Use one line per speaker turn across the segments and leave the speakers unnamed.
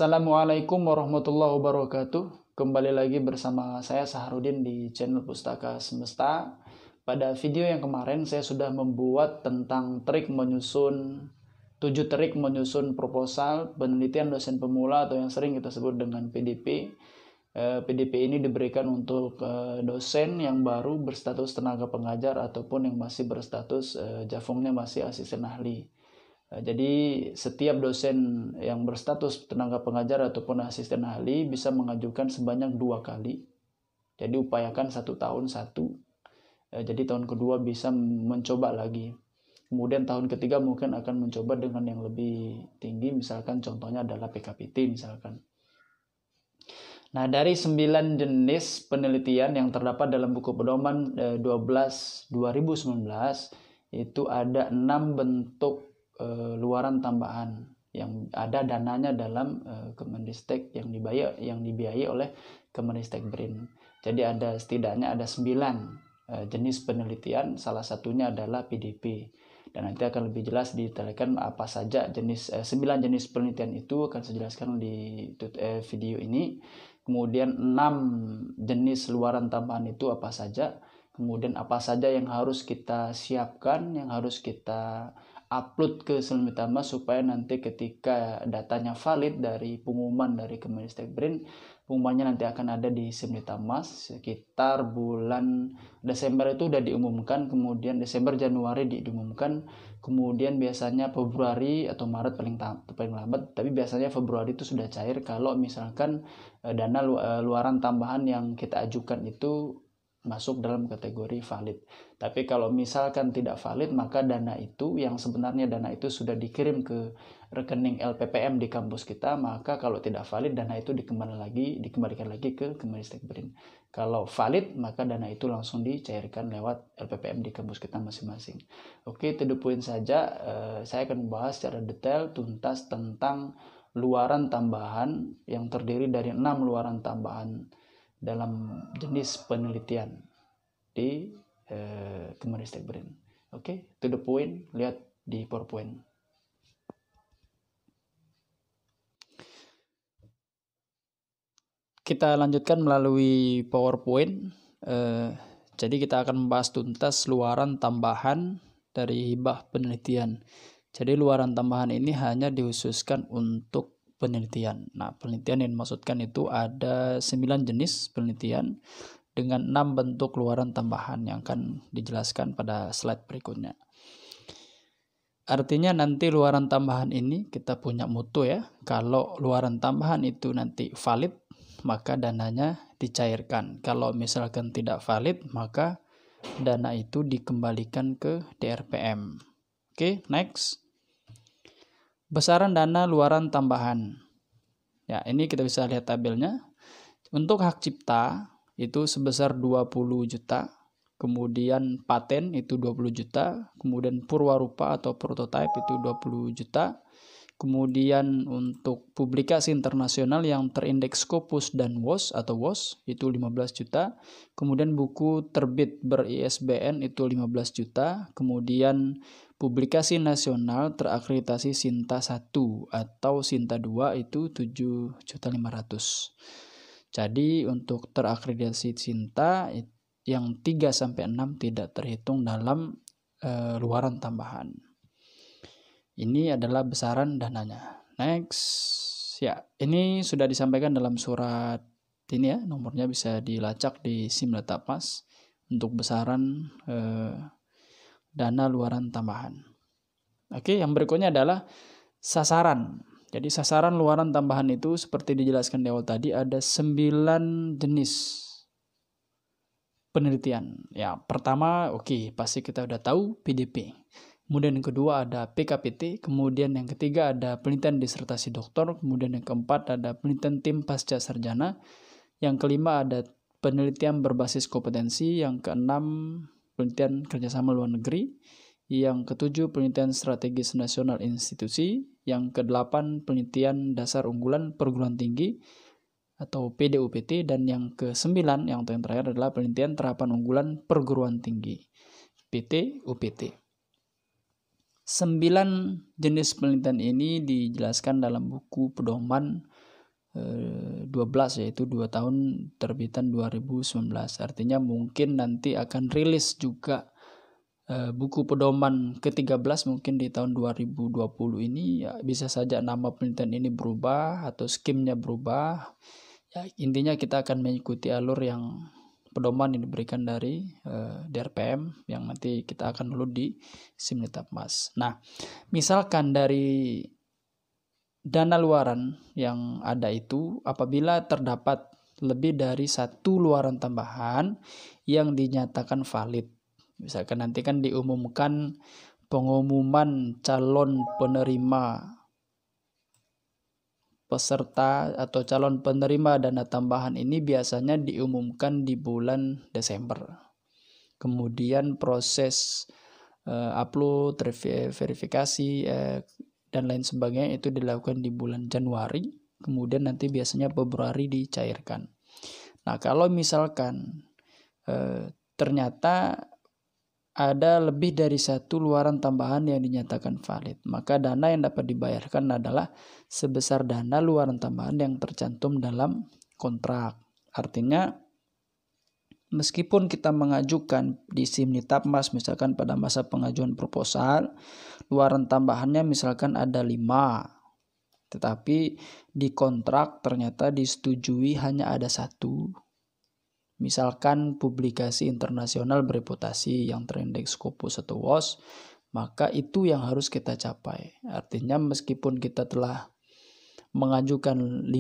Assalamualaikum warahmatullahi wabarakatuh. Kembali lagi bersama saya Saharudin di channel Pustaka Semesta. Pada video yang kemarin saya sudah membuat tentang 7 trik menyusun proposal penelitian dosen pemula atau yang sering kita sebut dengan PDP. PDP ini diberikan untuk dosen yang baru berstatus tenaga pengajar ataupun yang masih berstatus jafungnya masih asisten ahli. Jadi setiap dosen yang berstatus tenaga pengajar ataupun asisten ahli bisa mengajukan sebanyak 2 kali. Jadi upayakan 1 tahun 1. Jadi tahun kedua bisa mencoba lagi. Kemudian tahun ketiga mungkin akan mencoba dengan yang lebih tinggi, misalkan contohnya adalah PKPT misalkan. Nah, dari 9 jenis penelitian yang terdapat dalam buku pedoman 12 2019 itu ada 6 bentuk luaran tambahan yang ada dananya dalam Kemendikbud yang dibiayai oleh Kemendikbud. Jadi setidaknya ada 9 jenis penelitian, salah satunya adalah PDP. Dan nanti akan lebih jelas detailkan apa saja 9 jenis penelitian itu akan saya jelaskan di video ini. Kemudian 6 jenis luaran tambahan itu apa saja, kemudian apa saja yang harus kita siapkan, yang harus kita upload ke Selmitama supaya nanti ketika datanya valid dari pengumuman dari Kemendikbud, pengumumannya nanti akan ada di Selmitama sekitar bulan Desember itu udah diumumkan, kemudian Desember Januari diumumkan, kemudian biasanya Februari atau Maret paling lambat, tapi biasanya Februari itu sudah cair kalau misalkan dana luaran tambahan yang kita ajukan itu masuk dalam kategori valid. Tapi kalau misalkan tidak valid, maka dana itu yang sebenarnya dana itu sudah dikirim ke rekening LPPM di kampus kita, maka kalau tidak valid dana itu dikembalikan lagi ke Kemendikbud. Kalau valid maka dana itu langsung dicairkan lewat LPPM di kampus kita masing-masing. Oke, itu poin saja. Saya akan membahas secara detail tuntas tentang luaran tambahan yang terdiri dari 6 luaran tambahan dalam jenis penelitian di Kemendikbud. Oke, to the point, lihat di PowerPoint. Kita lanjutkan melalui PowerPoint. Jadi kita akan membahas tuntas luaran tambahan dari hibah penelitian. Jadi luaran tambahan ini hanya dikhususkan untuk penelitian. Nah, penelitian yang dimaksudkan itu ada 9 jenis penelitian dengan 6 bentuk luaran tambahan yang akan dijelaskan pada slide berikutnya. Artinya nanti luaran tambahan ini kita punya mutu ya. Kalau luaran tambahan itu nanti valid, maka dananya dicairkan. Kalau misalkan tidak valid, maka dana itu dikembalikan ke DRPM. Oke, next. Besaran dana luaran tambahan. Ya, ini kita bisa lihat tabelnya. Untuk hak cipta itu sebesar 20 juta. Kemudian paten itu 20 juta. Kemudian purwarupa atau prototype itu 20 juta. Kemudian untuk publikasi internasional yang terindeks Scopus dan WOS atau WOS itu 15 juta. Kemudian buku terbit ber-ISBN itu 15 juta. Kemudian publikasi nasional terakreditasi Sinta 1 atau Sinta 2 itu 7.500.000. Jadi untuk terakreditasi Sinta yang 3-6 tidak terhitung dalam luaran tambahan. Ini adalah besaran dananya. Next. Ya, ini sudah disampaikan dalam surat ini ya, nomornya bisa dilacak di Simletapmas untuk besaran dana luaran tambahan. Oke, yang berikutnya adalah sasaran. Jadi sasaran luaran tambahan itu seperti dijelaskan di awal tadi ada 9 jenis penelitian. Ya, pertama pasti kita udah tahu PDP. Kemudian yang kedua ada PKPT, kemudian yang ketiga ada penelitian disertasi doktor, kemudian yang keempat ada penelitian tim pasca sarjana, yang kelima ada penelitian berbasis kompetensi, yang keenam penelitian kerjasama luar negeri, yang ketujuh penelitian strategis nasional institusi, yang kedelapan penelitian dasar unggulan perguruan tinggi atau PDUPT, dan yang kesembilan yang terakhir adalah penelitian terapan unggulan perguruan tinggi PT UPT. 9 jenis penelitian ini dijelaskan dalam buku pedoman yaitu 2 tahun terbitan 2019. Artinya mungkin nanti akan rilis juga buku pedoman ke-13 mungkin di tahun 2020 ini. Ya, bisa saja nama penelitian ini berubah atau skimnya berubah. Ya, intinya kita akan mengikuti alur yang pedoman yang diberikan dari DRPM yang nanti kita akan download di Simnitapmas. Nah, misalkan dari dana luaran yang ada itu, apabila terdapat lebih dari satu luaran tambahan yang dinyatakan valid. Misalkan nanti kan diumumkan pengumuman calon penerima peserta atau calon penerima dana tambahan ini biasanya diumumkan di bulan Desember. Kemudian proses upload, verifikasi, dan lain sebagainya itu dilakukan di bulan Januari. Kemudian nanti biasanya Februari dicairkan. Nah, kalau misalkan ternyata ada lebih dari satu luaran tambahan yang dinyatakan valid, maka dana yang dapat dibayarkan adalah sebesar dana luaran tambahan yang tercantum dalam kontrak. Artinya meskipun kita mengajukan di Simnitapmas misalkan pada masa pengajuan proposal, luaran tambahannya misalkan ada 5, tetapi di kontrak ternyata disetujui hanya ada 1. Misalkan publikasi internasional bereputasi yang terindeks Scopus atau WOS, maka itu yang harus kita capai. Artinya meskipun kita telah mengajukan 5,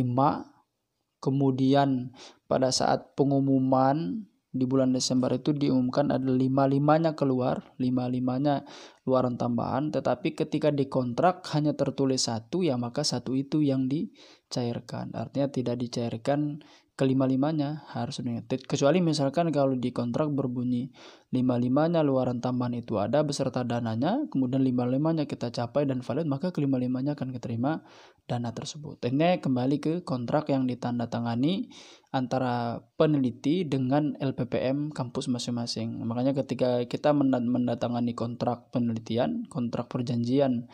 kemudian pada saat pengumuman di bulan Desember itu diumumkan ada 5-5-nya keluar, 5-5-nya luaran tambahan, tetapi ketika dikontrak hanya tertulis 1, ya maka 1 itu yang dicairkan. Artinya tidak dicairkan kelima-limanya, harus diingat. Kecuali misalkan kalau di kontrak berbunyi 5-5-nya luaran tambahan itu ada beserta dananya, kemudian 5-5-nya kita capai dan valid, maka kelima-limanya akan diterima dana tersebut. Ini kembali ke kontrak yang ditandatangani antara peneliti dengan LPPM kampus masing-masing. Makanya ketika kita mendatangani kontrak penelitian, kontrak perjanjian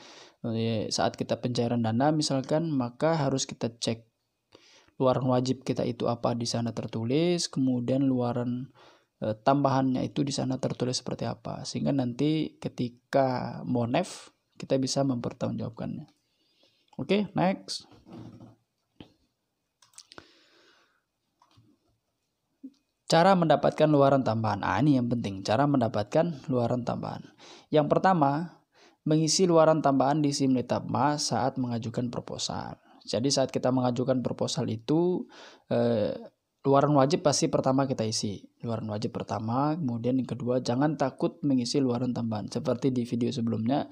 saat kita pencairan dana misalkan, maka harus kita cek luaran wajib kita itu apa di sana tertulis, kemudian luaran tambahannya itu di sana tertulis seperti apa, sehingga nanti ketika monef kita bisa mempertanggungjawabkannya. Oke, next. Cara mendapatkan luaran tambahan. Ini yang penting, cara mendapatkan luaran tambahan. Yang pertama, mengisi luaran tambahan di Simnitapmas saat mengajukan proposal. Jadi saat kita mengajukan proposal itu, luaran wajib pasti pertama kita isi. Luaran wajib pertama, kemudian yang kedua, jangan takut mengisi luaran tambahan. Seperti di video sebelumnya,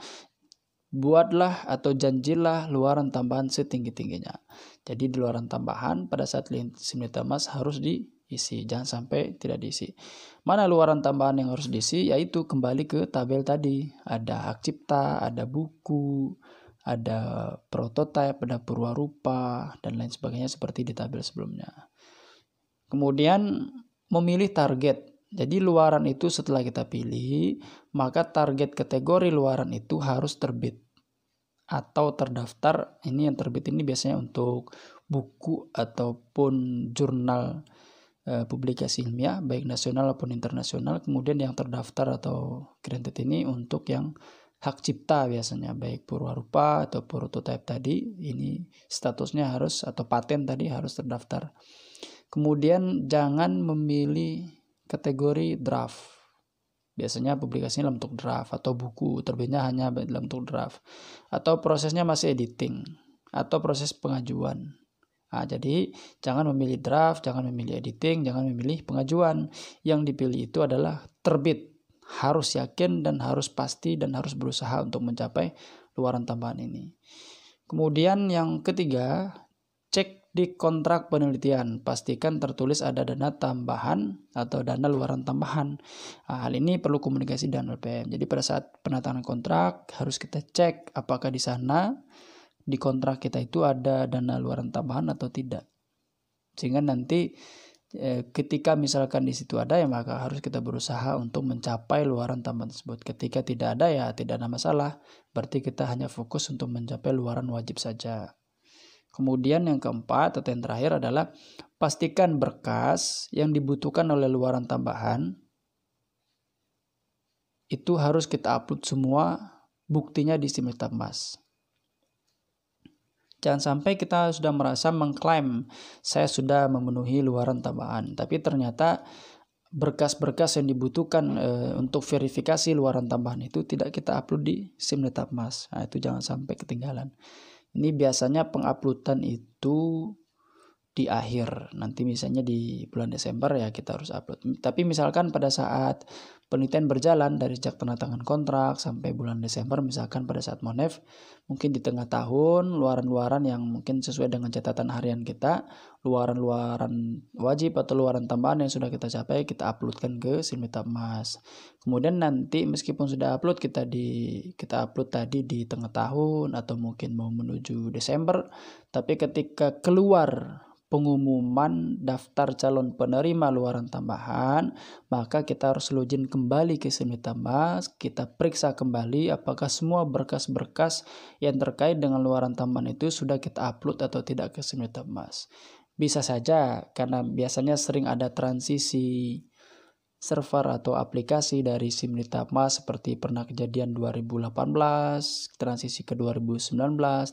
buatlah atau janjilah luaran tambahan setinggi-tingginya. Jadi di luaran tambahan pada saat Simnitapmas harus diisi, jangan sampai tidak diisi. Mana luaran tambahan yang harus diisi? Yaitu kembali ke tabel tadi. Ada hak cipta, ada buku, ada prototipe, ada purwarupa, dan lain sebagainya seperti di tabel sebelumnya. Kemudian memilih target. Jadi luaran itu setelah kita pilih, maka target kategori luaran itu harus terbit atau terdaftar. Ini yang terbit ini biasanya untuk buku ataupun jurnal publikasi ilmiah, baik nasional maupun internasional. Kemudian yang terdaftar atau granted ini untuk yang hak cipta biasanya, baik purwarupa atau prototipe tadi, ini statusnya harus, atau paten tadi harus terdaftar. Kemudian jangan memilih kategori draft. Biasanya publikasinya dalam bentuk draft, atau buku terbitnya hanya dalam bentuk draft, atau prosesnya masih editing, atau proses pengajuan. Jadi jangan memilih draft, jangan memilih editing, jangan memilih pengajuan. Yang dipilih itu adalah terbit. Harus yakin dan harus pasti dan harus berusaha untuk mencapai luaran tambahan ini. Kemudian yang ketiga, cek di kontrak penelitian. Pastikan tertulis ada dana tambahan atau dana luaran tambahan. Hal ini perlu komunikasi dengan LPM. Jadi pada saat penandatanganan kontrak harus kita cek apakah di sana di kontrak kita itu ada dana luaran tambahan atau tidak. Sehingga nanti ketika misalkan di situ ada, ya maka harus kita berusaha untuk mencapai luaran tambahan tersebut. Ketika tidak ada, ya tidak ada masalah. Berarti kita hanya fokus untuk mencapai luaran wajib saja. Kemudian yang keempat atau yang terakhir adalah pastikan berkas yang dibutuhkan oleh luaran tambahan itu harus kita upload semua buktinya di SIM Litbangmas. Jangan sampai kita sudah merasa mengklaim saya sudah memenuhi luaran tambahan, tapi ternyata berkas-berkas yang dibutuhkan untuk verifikasi luaran tambahan itu tidak kita upload di SIM Litbangmas. Nah, itu jangan sampai ketinggalan. Ini biasanya penguploadan itu di akhir, nanti misalnya di bulan Desember ya kita harus upload. Tapi misalkan pada saat penelitian berjalan dari sejak tanda tangan kontrak sampai bulan Desember, misalkan pada saat Monef, mungkin di tengah tahun luaran-luaran yang mungkin sesuai dengan catatan harian kita, luaran-luaran wajib atau luaran tambahan yang sudah kita capai kita uploadkan ke SIM Litbangmas. Kemudian nanti meskipun sudah upload kita upload tadi di tengah tahun atau mungkin mau menuju Desember, tapi ketika keluar pengumuman daftar calon penerima luaran tambahan, maka kita harus login kembali ke SIM Litbangmas, kita periksa kembali apakah semua berkas-berkas yang terkait dengan luaran tambahan itu sudah kita upload atau tidak ke SIM Litbangmas. Bisa saja karena biasanya sering ada transisi server atau aplikasi dari SIM Litbangmas seperti pernah kejadian 2018, transisi ke 2019,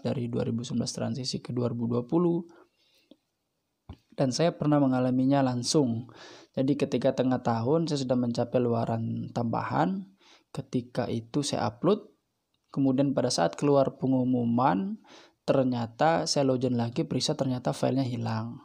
dari 2019 transisi ke 2020. Dan saya pernah mengalaminya langsung. Jadi ketika tengah tahun saya sudah mencapai luaran tambahan, ketika itu saya upload, kemudian pada saat keluar pengumuman, ternyata saya login lagi, periksa ternyata filenya hilang.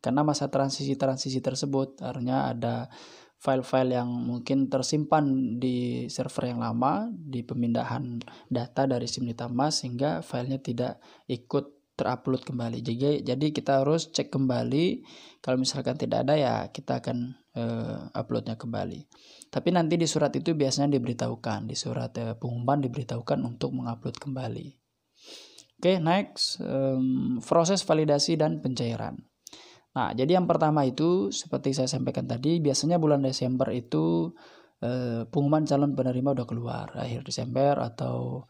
Karena masa transisi tersebut, artinya ada file-file yang mungkin tersimpan di server yang lama, di pemindahan data dari SIM Litbangmas, sehingga filenya tidak ikut terupload kembali. Jadi kita harus cek kembali. Kalau misalkan tidak ada ya kita akan uploadnya kembali. Tapi nanti di surat itu biasanya diberitahukan, di surat pengumuman diberitahukan untuk mengupload kembali. Oke, next, proses validasi dan pencairan. Nah, jadi yang pertama itu seperti saya sampaikan tadi, biasanya bulan Desember itu pengumuman calon penerima udah keluar, akhir Desember atau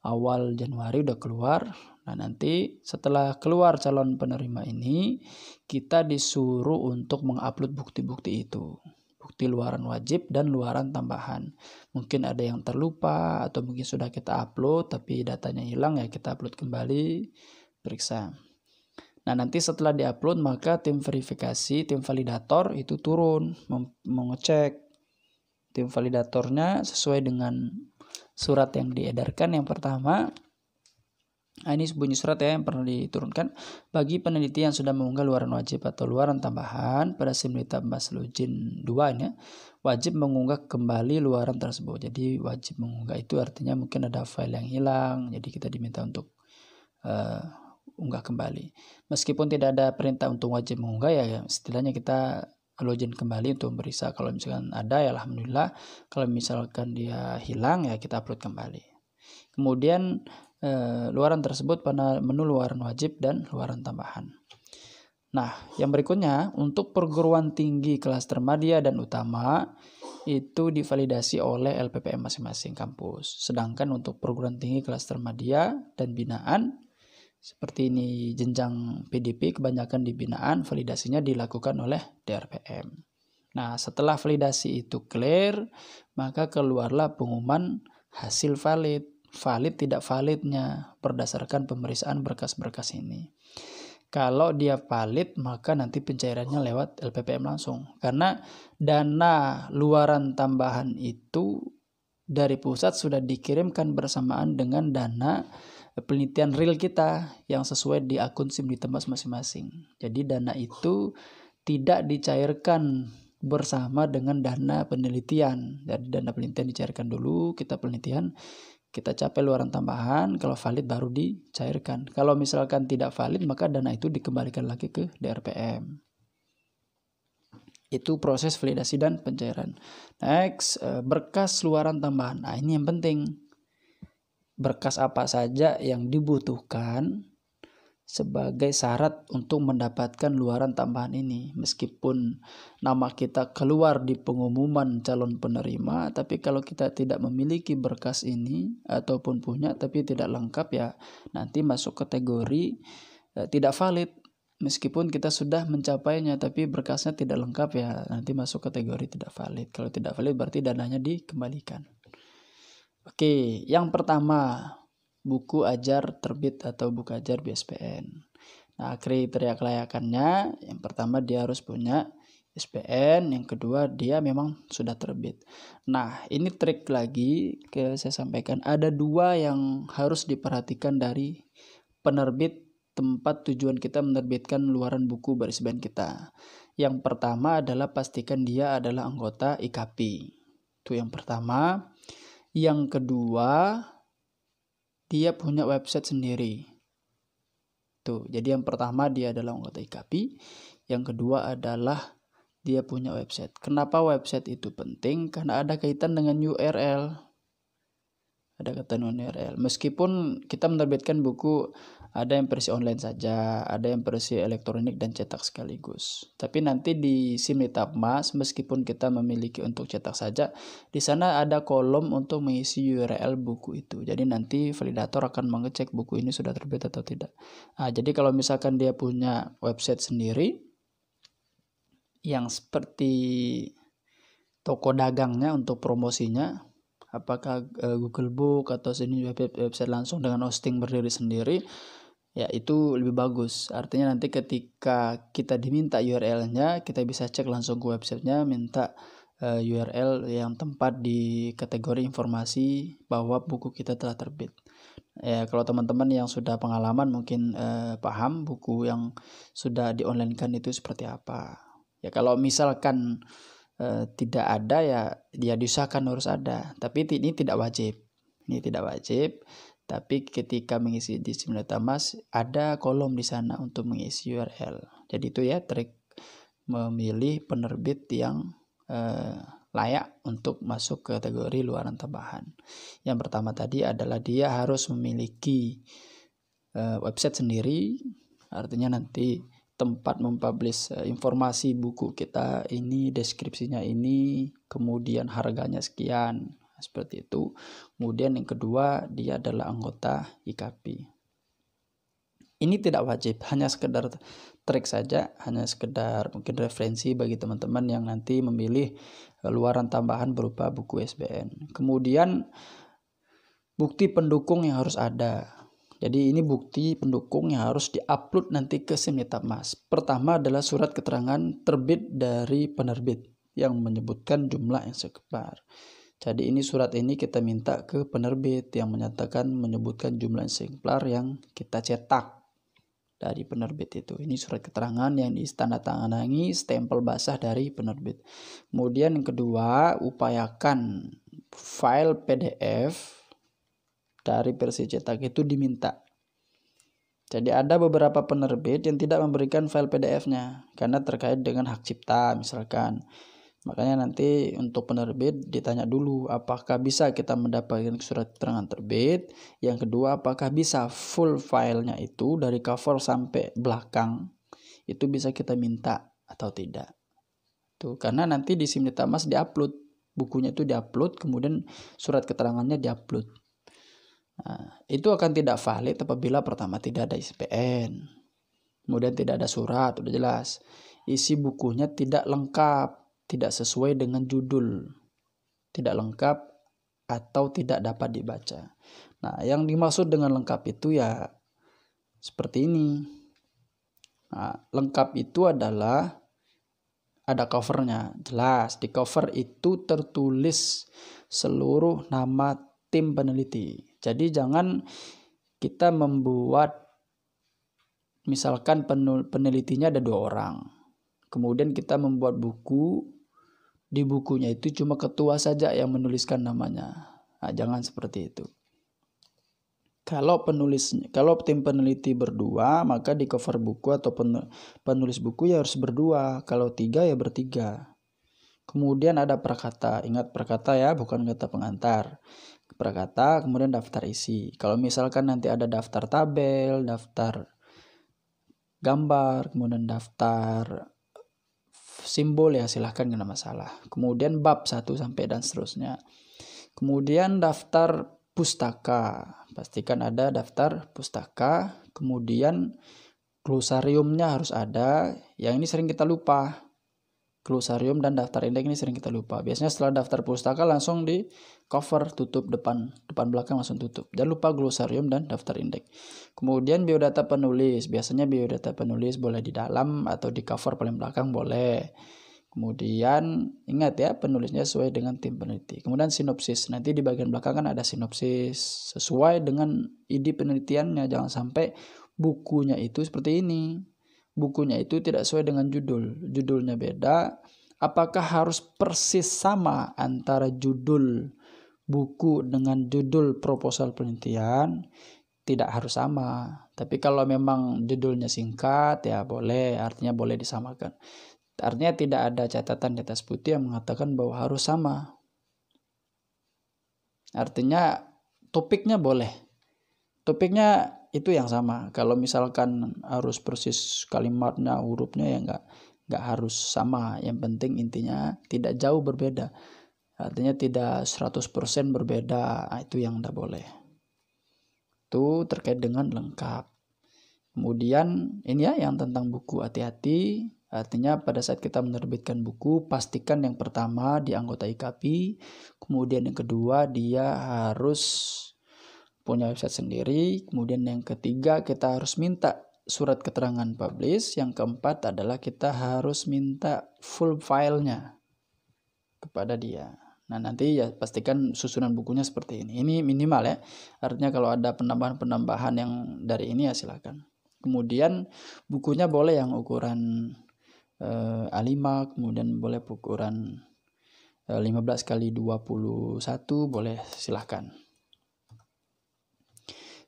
awal Januari udah keluar. Nah, nanti setelah keluar calon penerima ini, kita disuruh untuk mengupload bukti-bukti itu. Bukti luaran wajib dan luaran tambahan. Mungkin ada yang terlupa atau mungkin sudah kita upload tapi datanya hilang, ya kita upload kembali, periksa. Nah, nanti setelah diupload maka tim verifikasi, tim validator itu turun mengecek tim validatornya sesuai dengan surat yang diedarkan. Yang pertama, ini bunyi surat ya yang pernah diturunkan. Bagi peneliti yang sudah mengunggah luaran wajib atau luaran tambahan pada SIM Litbangmas Login 2 ini, wajib mengunggah kembali luaran tersebut. Jadi wajib mengunggah itu artinya mungkin ada file yang hilang, jadi kita diminta untuk unggah kembali. Meskipun tidak ada perintah untuk wajib mengunggah, ya setidaknya kita login kembali untuk meriksa. Kalau misalkan ada ya alhamdulillah, kalau misalkan dia hilang ya kita upload kembali. Kemudian luaran tersebut pada menu luaran wajib dan luaran tambahan. Nah, yang berikutnya untuk perguruan tinggi kelas termadya dan utama itu divalidasi oleh LPPM masing-masing kampus. Sedangkan untuk perguruan tinggi kelas termadya dan binaan seperti ini jenjang PDP, kebanyakan di binaan validasinya dilakukan oleh DRPM. Nah, setelah validasi itu clear, maka keluarlah pengumuman hasil valid tidak validnya berdasarkan pemeriksaan berkas-berkas ini. Kalau dia valid, maka nanti pencairannya lewat LPPM langsung. Karena dana luaran tambahan itu dari pusat sudah dikirimkan bersamaan dengan dana penelitian real kita yang sesuai di akun SIM Litbangmas masing-masing. Jadi dana itu tidak dicairkan bersama dengan dana penelitian. Jadi dana penelitian dicairkan dulu, kita penelitian, kita capai luaran tambahan, kalau valid baru dicairkan. Kalau misalkan tidak valid, maka dana itu dikembalikan lagi ke DRPM. Itu proses validasi dan pencairan. Next, berkas luaran tambahan. Nah, ini yang penting. Berkas apa saja yang dibutuhkan sebagai syarat untuk mendapatkan luaran tambahan ini. Meskipun nama kita keluar di pengumuman calon penerima, tapi kalau kita tidak memiliki berkas ini ataupun punya tapi tidak lengkap, ya nanti masuk kategori tidak valid. Meskipun kita sudah mencapainya, tapi berkasnya tidak lengkap, ya nanti masuk kategori tidak valid. Kalau tidak valid berarti dananya dikembalikan. Oke, yang pertama, buku ajar terbit atau buku ajar BSPN. Nah, kriteria kelayakannya, yang pertama dia harus punya SPN, yang kedua dia memang sudah terbit. Nah, ini trik lagi saya sampaikan, ada 2 yang harus diperhatikan dari penerbit tempat tujuan kita menerbitkan luaran buku baris band kita. Yang pertama adalah pastikan dia adalah anggota IKP. Itu yang pertama. Yang kedua, dia punya website sendiri. Tuh, jadi yang pertama dia adalah anggota IKP, yang kedua adalah dia punya website. Kenapa website itu penting? Karena ada kaitan dengan URL. Ada kaitan dengan URL. Meskipun kita menerbitkan buku, ada yang versi online saja, ada yang versi elektronik dan cetak sekaligus. Tapi nanti di SIM Litbangmas, meskipun kita memiliki untuk cetak saja, di sana ada kolom untuk mengisi URL buku itu. Jadi nanti validator akan mengecek buku ini sudah terbit atau tidak. Nah, jadi kalau misalkan dia punya website sendiri, yang seperti toko dagangnya untuk promosinya, apakah Google Book atau sini website langsung dengan hosting berdiri sendiri, ya itu lebih bagus. Artinya nanti ketika kita diminta URL-nya, kita bisa cek langsung ke websitenya, minta URL yang tempat di kategori informasi bahwa buku kita telah terbit. Ya, kalau teman-teman yang sudah pengalaman mungkin paham buku yang sudah di-online-kan itu seperti apa. Ya kalau misalkan tidak ada, ya diusahakan harus ada. Tapi ini tidak wajib. Ini tidak wajib. Tapi ketika mengisi di SIM Litbangmas, ada kolom di sana untuk mengisi URL. Jadi itu ya trik memilih penerbit yang layak untuk masuk ke kategori luaran tambahan. Yang pertama tadi adalah dia harus memiliki website sendiri, artinya nanti tempat mempublish informasi buku kita ini, deskripsinya ini, kemudian harganya sekian, seperti itu. Kemudian yang kedua, dia adalah anggota IKP. Ini tidak wajib, hanya sekedar trik saja, hanya sekedar mungkin referensi bagi teman-teman yang nanti memilih luaran tambahan berupa buku SBN. Kemudian bukti pendukung yang harus ada. Jadi ini bukti pendukung yang harus diupload nanti ke SIM Litbangmas. Pertama adalah surat keterangan terbit dari penerbit yang menyebutkan jumlah yang sekepar. Jadi ini surat ini kita minta ke penerbit yang menyebutkan jumlah eksemplar yang kita cetak dari penerbit itu. Ini surat keterangan yang ditandatangani stempel basah dari penerbit. Kemudian yang kedua, upayakan file PDF dari versi cetak itu diminta. Jadi ada beberapa penerbit yang tidak memberikan file PDF-nya karena terkait dengan hak cipta misalkan. Makanya nanti untuk penerbit ditanya dulu apakah bisa kita mendapatkan surat keterangan terbit. Yang kedua, apakah bisa full filenya itu dari cover sampai belakang itu bisa kita minta atau tidak. Tuh, karena nanti di SIM Litbangmas diupload, bukunya itu diupload, kemudian surat keterangannya diupload. Nah, itu akan tidak valid apabila pertama tidak ada SPN. Kemudian tidak ada surat, udah jelas. Isi bukunya tidak lengkap, tidak sesuai dengan judul, tidak lengkap atau tidak dapat dibaca. Nah, yang dimaksud dengan lengkap itu ya seperti ini. Nah, lengkap itu adalah ada covernya, jelas di cover itu tertulis seluruh nama tim peneliti. Jadi jangan kita membuat misalkan penelitinya ada 2 orang. Kemudian kita membuat buku, di bukunya itu cuma ketua saja yang menuliskan namanya. Nah, jangan seperti itu. Kalau tim peneliti berdua, maka di cover buku atau penulis buku ya harus berdua. Kalau 3 ya bertiga. Kemudian ada prakata. Ingat prakata ya, bukan kata pengantar. Prakata, kemudian daftar isi. Kalau misalkan nanti ada daftar tabel, daftar gambar, kemudian daftar simbol ya silahkan, nggak masalah. Kemudian bab 1 sampai dan seterusnya. Kemudian daftar pustaka, pastikan ada daftar pustaka. Kemudian Glosariumnya harus ada. Yang ini sering kita lupa. Glosarium dan daftar indeks ini sering kita lupa. Biasanya setelah daftar pustaka langsung di cover, tutup depan belakang langsung tutup. Jangan lupa glosarium dan daftar indeks. Kemudian biodata penulis. Biasanya biodata penulis boleh di dalam atau di cover paling belakang boleh. Kemudian ingat ya, penulisnya sesuai dengan tim peneliti. Kemudian sinopsis. Nanti di bagian belakang kan ada sinopsis sesuai dengan ide penelitiannya. Jangan sampai bukunya itu seperti ini. Bukunya itu tidak sesuai dengan judulnya beda. Apakah harus persis sama antara judul buku dengan judul proposal penelitian? Tidak harus sama. Tapi kalau memang judulnya singkat ya boleh, artinya boleh disamakan. Artinya tidak ada catatan di atas putih yang mengatakan bahwa harus sama. Artinya topiknya boleh. Topiknya itu yang sama. Kalau misalkan harus persis kalimatnya, hurufnya ya nggak harus sama. Yang penting intinya tidak jauh berbeda. Artinya tidak 100% berbeda. Nah, itu yang nggak boleh. Itu terkait dengan lengkap. Kemudian ini ya yang tentang buku, hati-hati. Artinya pada saat kita menerbitkan buku, pastikan yang pertama di anggota IKP. Kemudian yang kedua dia harus punya website sendiri. Kemudian yang ketiga kita harus minta surat keterangan publish. Yang keempat adalah kita harus minta full filenya kepada dia. Nah nanti ya pastikan susunan bukunya seperti ini. Ini minimal ya. Artinya kalau ada penambahan-penambahan yang dari ini ya silakan. Kemudian bukunya boleh yang ukuran A5, kemudian boleh ukuran 15x21, boleh silahkan.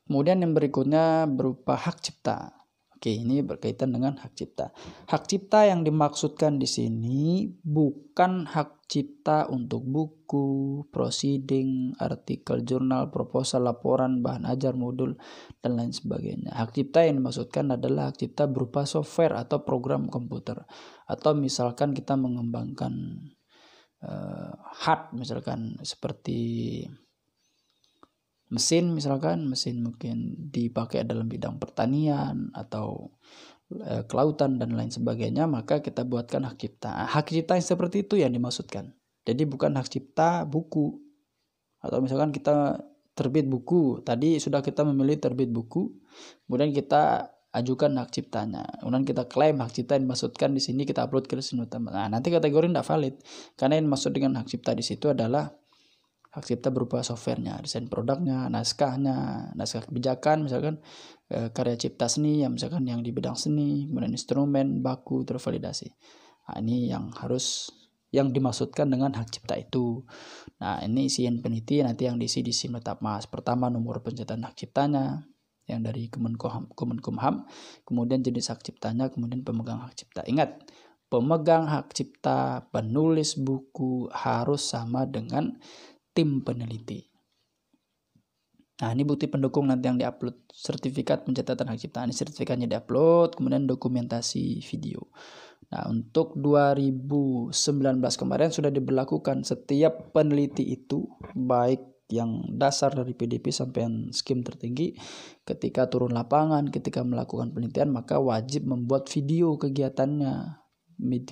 Kemudian yang berikutnya berupa hak cipta. Oke, ini berkaitan dengan hak cipta. Hak cipta yang dimaksudkan di sini bukan hak cipta untuk buku, proceeding, artikel jurnal, proposal, laporan, bahan ajar, modul, dan lain sebagainya. Hak cipta yang dimaksudkan adalah hak cipta berupa software atau program komputer. Atau misalkan kita mengembangkan hard, misalkan seperti mesin, misalkan mesin mungkin dipakai dalam bidang pertanian atau kelautan dan lain sebagainya, maka kita buatkan hak cipta. Hak cipta yang seperti itu yang dimaksudkan. Jadi bukan hak cipta buku. Atau misalkan kita terbit buku, tadi sudah kita memilih terbit buku, kemudian kita ajukan hak ciptanya. Kemudian kita klaim hak cipta yang dimaksudkan di sini, kita upload ke Resin Utama. Nah, nanti kategori tidak valid. Karena yang dimaksud dengan hak cipta di situ adalah hak cipta berupa softwarenya, desain produknya, naskahnya, naskah kebijakan, misalkan karya cipta seni, yang misalkan yang di bidang seni, kemudian instrumen, baku, tervalidasi. Nah, ini yang dimaksudkan dengan hak cipta itu. Nah, ini isian peneliti nanti yang diisi di SIM Letapmas. Pertama nomor pencatatan hak ciptanya yang dari Kemenkumham, kemudian jenis hak ciptanya, kemudian pemegang hak cipta. Ingat, pemegang hak cipta, penulis buku harus sama dengan tim peneliti. Nah, ini bukti pendukung nanti yang diupload, sertifikat pencatatan hak cipta. Ini sertifikatnya diupload, kemudian dokumentasi video. Nah, untuk 2019 kemarin sudah diberlakukan setiap peneliti itu, baik yang dasar dari PDP sampai yang skim tertinggi, ketika turun lapangan, ketika melakukan penelitian, maka wajib membuat video kegiatannya.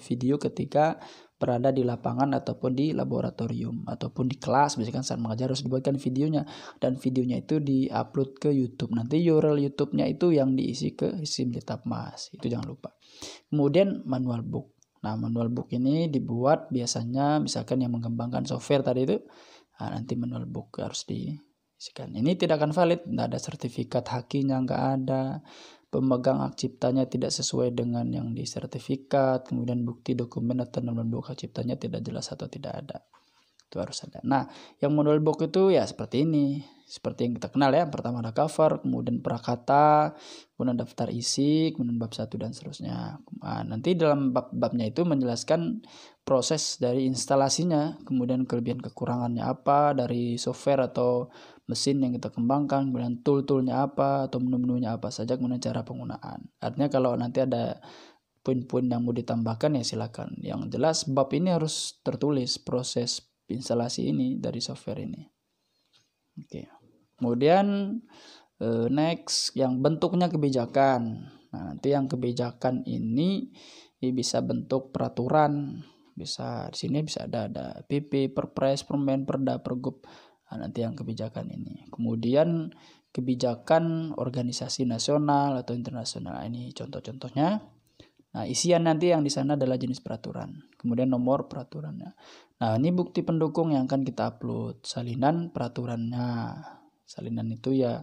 Video ketika berada di lapangan ataupun di laboratorium ataupun di kelas, misalkan saat mengajar harus dibuatkan videonya, dan videonya itu diupload ke YouTube. Nanti URL YouTube-nya itu yang diisi ke SIM Letapmas, itu jangan lupa. Kemudian manual book. Nah, manual book ini dibuat biasanya misalkan yang mengembangkan software tadi itu, nah, nanti manual book harus diisikan. Ini tidak akan valid, tidak ada sertifikat hakinya, nggak ada. Pemegang hak ciptanya tidak sesuai dengan yang disertifikat, kemudian bukti dokumen atau nomor buku hak ciptanya tidak jelas atau tidak ada. Itu harus ada. Nah, yang manual book itu ya seperti ini. Seperti yang kita kenal ya, pertama ada cover, kemudian prakata, kemudian daftar isi, kemudian bab 1 dan seterusnya. Nah, nanti dalam bab-babnya itu menjelaskan proses dari instalasinya, kemudian kelebihan kekurangannya apa dari software atau mesin yang kita kembangkan, kemudian tool-toolnya apa atau menu-menunya apa saja, kemudian cara penggunaan. Artinya kalau nanti ada poin-poin yang mau ditambahkan ya silakan. Yang jelas bab ini harus tertulis proses instalasi ini dari software ini. Oke. Kemudian next yang bentuknya kebijakan. Nah, nanti yang kebijakan ini bisa bentuk peraturan, bisa di sini bisa ada PP, Perpres, Permen, Perda, Pergub. Nah, nanti yang kebijakan ini. Kemudian kebijakan organisasi nasional atau internasional. Ini contoh-contohnya. Nah, isian nanti yang di sana adalah jenis peraturan. Kemudian nomor peraturannya. Nah, ini bukti pendukung yang akan kita upload. Salinan peraturannya. Salinan itu ya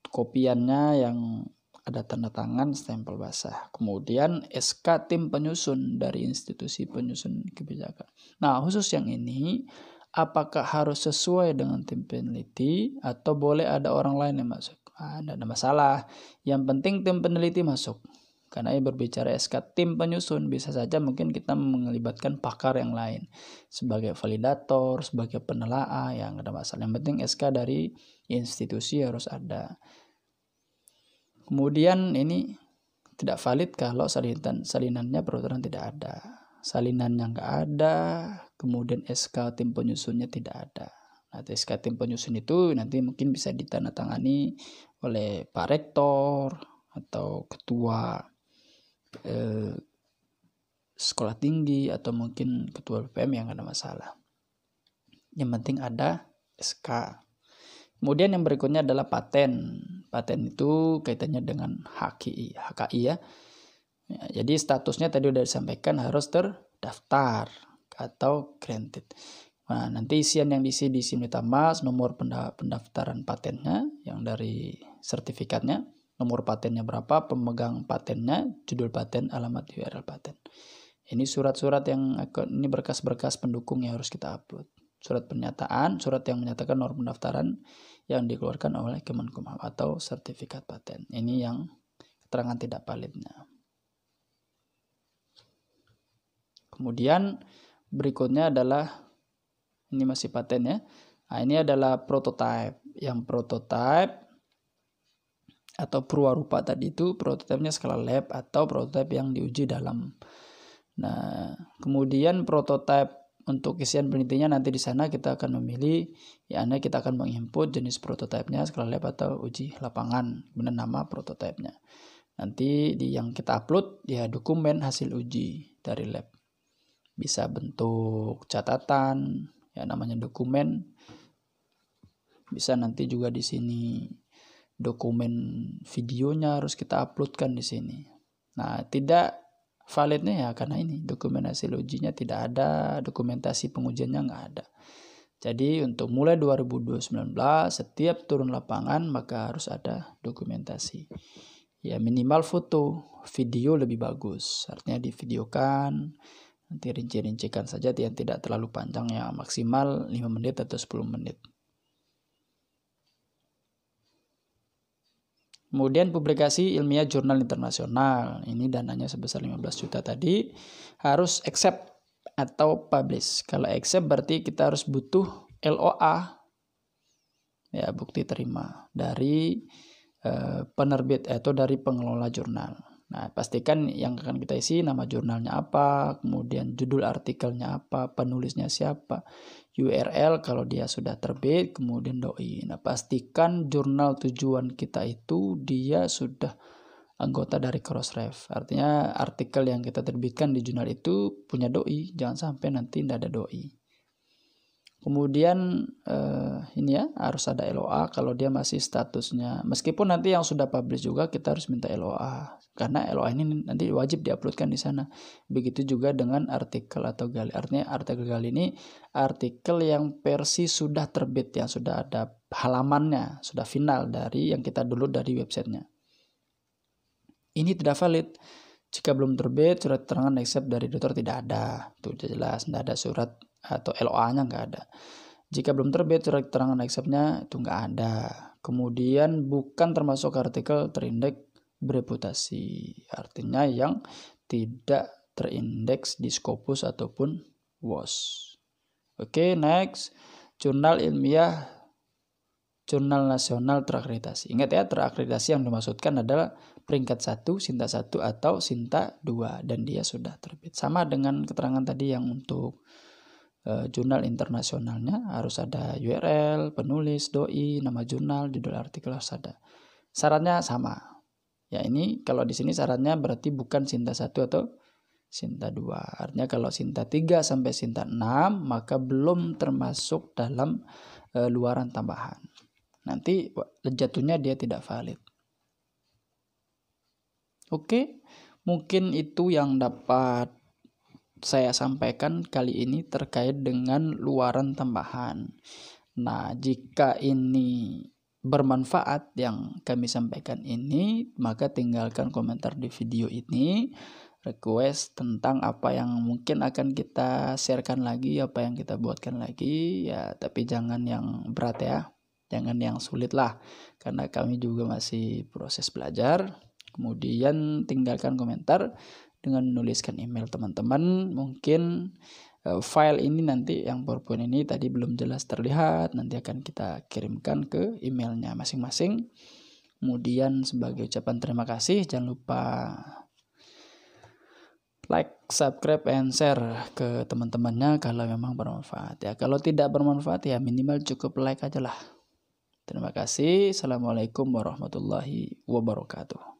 kopiannya yang ada tanda tangan, stempel basah. Kemudian SK tim penyusun dari institusi penyusun kebijakan. Nah, khusus yang ini, apakah harus sesuai dengan tim peneliti atau boleh ada orang lain yang masuk? Tidak ada masalah. Yang penting tim peneliti masuk. Karena ini berbicara SK tim penyusun, bisa saja mungkin kita melibatkan pakar yang lain. Sebagai validator, sebagai penelaah, yang ada masalah. Yang penting SK dari institusi harus ada. Kemudian ini tidak valid kalau salinannya peraturan tidak ada. Salinannya nggak ada, kemudian SK tim penyusunnya tidak ada. Nah, SK tim penyusun itu nanti mungkin bisa ditandatangani oleh Pak Rektor atau Ketua sekolah tinggi atau mungkin Ketua BPM, yang ada masalah. Yang penting ada SK. Kemudian yang berikutnya adalah paten. Paten itu kaitannya dengan HKI ya. Jadi statusnya tadi sudah disampaikan harus terdaftar atau granted. Nah, nanti isian yang diisi di sini mas, nomor pendaftaran patennya yang dari sertifikatnya, nomor patennya berapa, pemegang patennya, judul paten, alamat URL paten. Ini surat-surat yang ini berkas-berkas pendukung yang harus kita upload. Surat pernyataan, surat yang menyatakan nomor pendaftaran yang dikeluarkan oleh Kemenkumham atau sertifikat paten. Ini yang keterangan tidak validnya. Kemudian berikutnya adalah ini masih paten ya. Nah, ini adalah prototype. Yang prototype atau purwarupa tadi itu prototipenya skala lab atau prototype yang diuji dalam. Nah, kemudian prototype untuk isian penelitiannya nanti di sana kita akan memilih, ya kita akan menginput jenis prototipenya skala lab atau uji lapangan, kemudian nama prototipenya. Nanti yang kita upload ya dokumen hasil uji dari lab. Bisa bentuk catatan, ya namanya dokumen. Bisa nanti juga di sini dokumen videonya harus kita uploadkan di sini. Nah, tidak validnya ya karena ini dokumen hasil ujinya tidak ada, dokumentasi pengujiannya nggak ada. Jadi untuk mulai 2019 setiap turun lapangan maka harus ada dokumentasi. Ya minimal foto, video lebih bagus. Artinya divideokan, nanti rinci-rincikan saja yang tidak terlalu panjang, ya maksimal 5 menit atau 10 menit. Kemudian publikasi ilmiah jurnal internasional. Ini dananya sebesar 15 juta tadi. Harus accept atau publish. Kalau accept berarti kita harus butuh LOA. Ya, bukti terima dari penerbit atau dari pengelola jurnal. Nah, pastikan yang akan kita isi nama jurnalnya apa, kemudian judul artikelnya apa, penulisnya siapa, URL kalau dia sudah terbit, kemudian doi. Nah, pastikan jurnal tujuan kita itu dia sudah anggota dari Crossref. Artinya artikel yang kita terbitkan di jurnal itu punya doi, jangan sampai nanti tidak ada doi. Kemudian ini ya harus ada LOA kalau dia masih statusnya. Meskipun nanti yang sudah publish juga kita harus minta LOA. Karena LOA ini nanti wajib diuploadkan di sana. Begitu juga dengan artikel atau gali. Artinya artikel gali ini artikel yang versi sudah terbit, yang sudah ada halamannya, sudah final dari yang kita download dari websitenya. Ini tidak valid. Jika belum terbit, surat keterangan accept dari editor tidak ada. Itu jelas, tidak ada surat atau LOA-nya nggak ada. Jika belum terbit surat keterangan accept-nya itu nggak ada. Kemudian bukan termasuk artikel terindeks bereputasi, artinya yang tidak terindeks di Scopus ataupun WOS. Oke, next, jurnal ilmiah, jurnal nasional terakreditasi. Ingat ya, terakreditasi yang dimaksudkan adalah peringkat 1, Sinta 1 atau Sinta 2 dan dia sudah terbit. Sama dengan keterangan tadi yang untuk jurnal internasionalnya harus ada URL, penulis, doi, nama jurnal, judul artikel harus ada. Syaratnya sama. Ya ini kalau di sini syaratnya berarti bukan Sinta 1 atau Sinta 2. Artinya kalau Sinta 3 sampai Sinta 6 maka belum termasuk dalam luaran tambahan. Nanti jatuhnya dia tidak valid. Oke, mungkin itu yang dapat saya sampaikan kali ini terkait dengan luaran tambahan. Nah, jika ini bermanfaat yang kami sampaikan ini, maka tinggalkan komentar di video ini, request tentang apa yang mungkin akan kita sharekan lagi, apa yang kita buatkan lagi, ya tapi jangan yang berat ya, jangan yang sulit lah, karena kami juga masih proses belajar. Kemudian tinggalkan komentar dengan menuliskan email teman-teman. Mungkin file ini nanti yang PowerPoint ini tadi belum jelas terlihat, nanti akan kita kirimkan ke emailnya masing-masing. Kemudian sebagai ucapan terima kasih, jangan lupa like, subscribe, and share ke teman-temannya kalau memang bermanfaat ya. Kalau tidak bermanfaat ya minimal cukup like aja lah. Terima kasih. Assalamualaikum warahmatullahi wabarakatuh.